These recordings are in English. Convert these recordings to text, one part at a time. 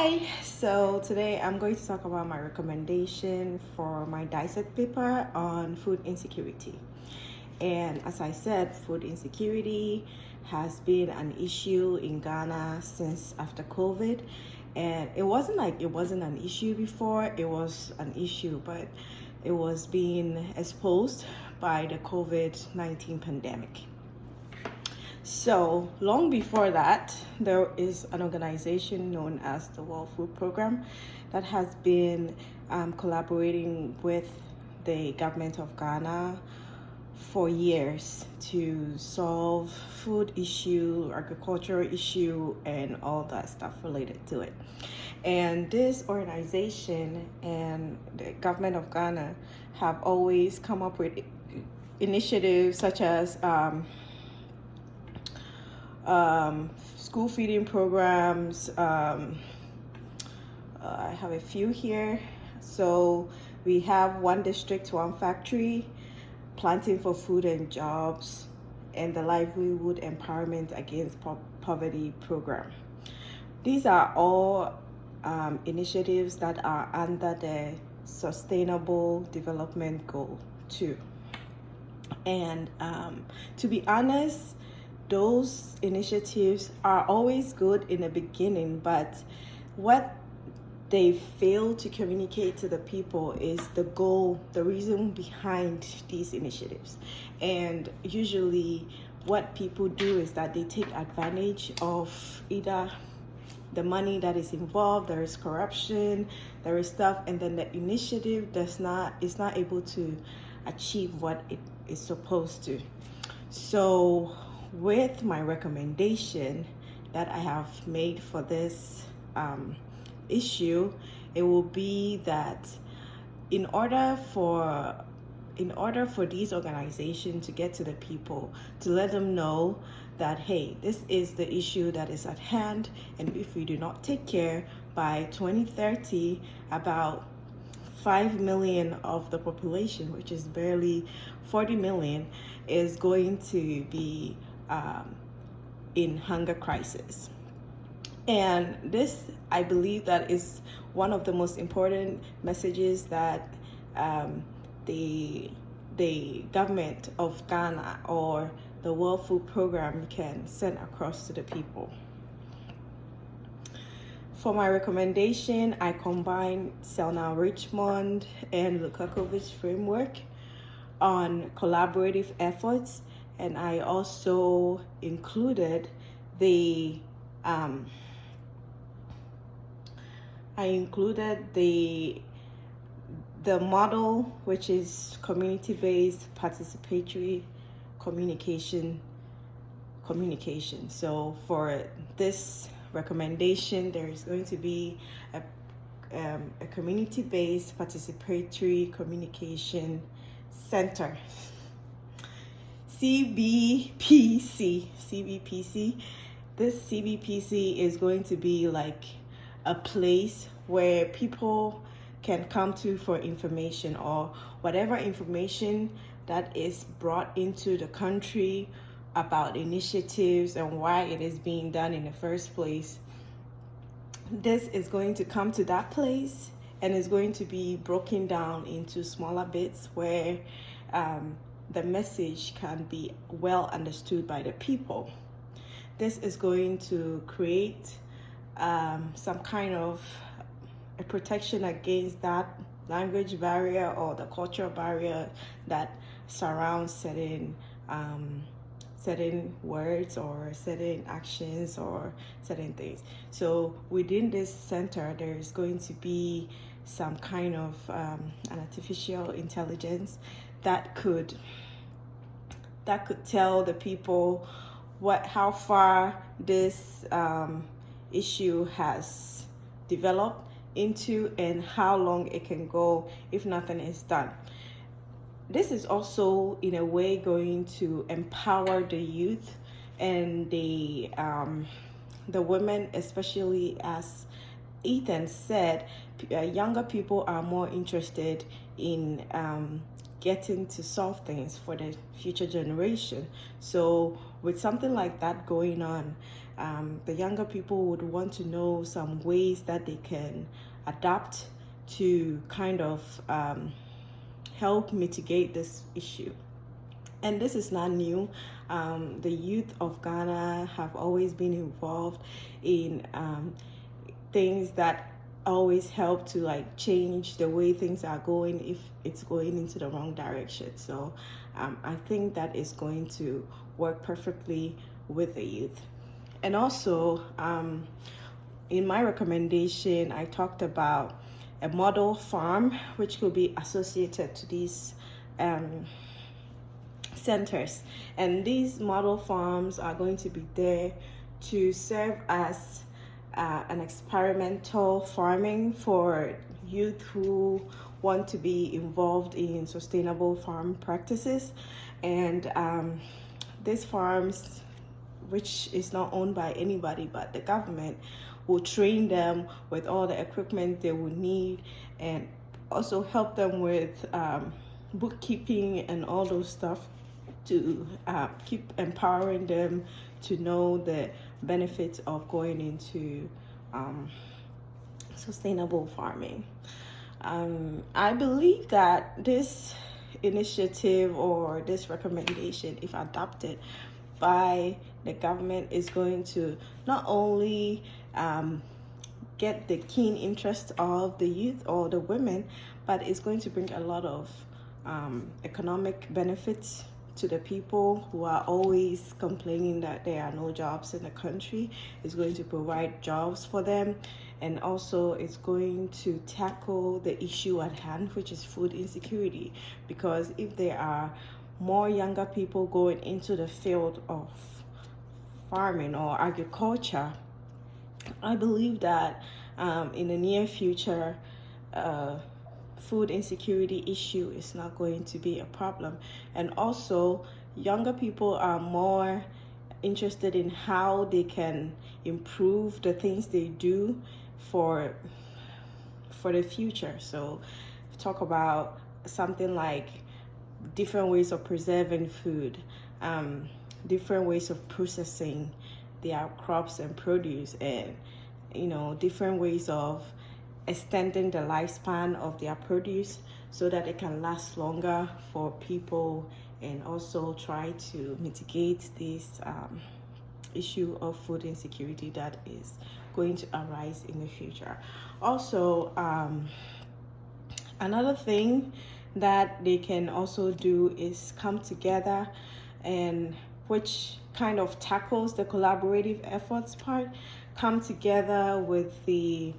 Hi, so today I'm going to talk about my recommendation for my dissect paper on food insecurity. And as I said, food insecurity has been an issue in Ghana since after COVID. And it wasn't like it wasn't an issue before, it was an issue, but it was being exposed by the COVID-19 pandemic. So long before that, there is an organization known as the World Food Program that has been collaborating with the government of Ghana for years to solve food issue, agricultural issue, and all that stuff related to it. And this organization and the government of Ghana have always come up with initiatives such as school feeding programs. I have a few here. So we have One District, One Factory, Planting for Food and Jobs, and the Livelihood Empowerment Against Poverty program. These are all initiatives that are under the Sustainable Development Goal 2. And to be honest, those initiatives are always good in the beginning, but what they fail to communicate to the people is the goal, the reason behind these initiatives. And usually what people do is that they take advantage of either the money that is involved, there is corruption, there is stuff, and then the initiative is not able to achieve what it is supposed to. So with my recommendation that I have made for this issue, it will be that in order for these organizations to get to the people, to let them know that, hey, this is the issue that is at hand, and if we do not take care, by 2030, about 5 million of the population, which is barely 40 million, is going to be in hunger crisis. And this, I believe, that is one of the most important messages that the government of Ghana or the World Food Program can send across to the people. For my recommendation, I combined Selna Richmond and Lukakovic framework on collaborative efforts, and I also included the model, which is community-based participatory communication. So for this recommendation, there is going to be a community-based participatory communication center, CBPC. This CBPC is going to be like a place where people can come to for information, or whatever information that is brought into the country about initiatives and why it is being done in the first place. This is going to come to that place and is going to be broken down into smaller bits where the message can be well understood by the people. This is going to create some kind of a protection against that language barrier or the cultural barrier that surrounds certain words or certain actions or certain things. So within this center, there is going to be some kind of an artificial intelligence that could tell the people how far this issue has developed into and how long it can go if nothing is done. This is also in a way going to empower the youth and the women, especially as Ethan said, younger people are more interested in getting to solve things for the future generation. So with something like that going on, the younger people would want to know some ways that they can adapt to kind of help mitigate this issue. And this is not new. The youth of Ghana have always been involved in things that always help to like change the way things are going if it's going into the wrong direction. So I think that is going to work perfectly with the youth. And also in my recommendation, I talked about a model farm which could be associated to these centers, and these model farms are going to be there to serve as an experimental farming for youth who want to be involved in sustainable farm practices. And these farms, which is not owned by anybody but the government, will train them with all the equipment they will need, and also help them with bookkeeping and all those stuff to keep empowering them to know the benefits of going into sustainable farming. I believe that this initiative or this recommendation, if adopted by the government, is going to not only get the keen interest of the youth or the women, but it's going to bring a lot of economic benefits to the people who are always complaining that there are no jobs in the country. It's going to provide jobs for them, and also it's going to tackle the issue at hand, which is food insecurity. Because if there are more younger people going into the field of farming or agriculture, I believe that in the near future, food insecurity issue is not going to be a problem. And also, younger people are more interested in how they can improve the things they do for the future. So talk about something like different ways of preserving food, different ways of processing their crops and produce, and different ways of extending the lifespan of their produce so that it can last longer for people, and also try to mitigate this issue of food insecurity that is going to arise in the future. Also, another thing that they can also do is come together, and which kind of tackles the collaborative efforts part, come together with the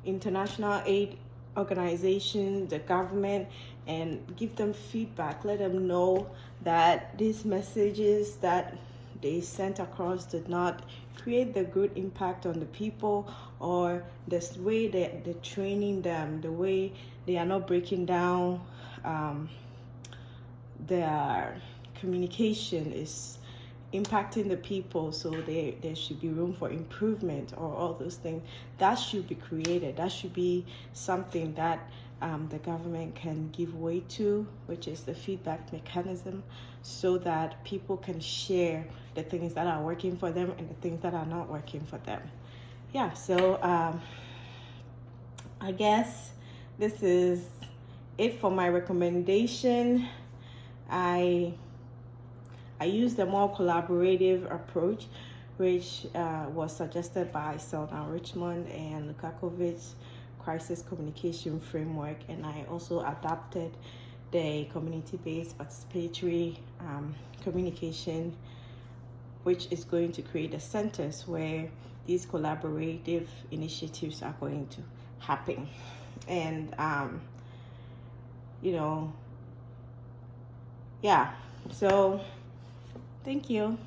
international aid organization, the government, and give them feedback. Let them know that these messages that they sent across did not create the good impact on the people, or the way that they're training them, the way they are not breaking down their communication is impacting the people. So there should be room for improvement, or all those things that should be created. That should be something that the government can give way to, which is the feedback mechanism, so that people can share the things that are working for them and the things that are not working for them. Yeah, so I guess this is it for my recommendation. I used a more collaborative approach, which was suggested by Selna Richmond and Lukakovic's crisis communication framework, and I also adapted the community-based participatory communication, which is going to create the centers where these collaborative initiatives are going to happen. And yeah, so thank you.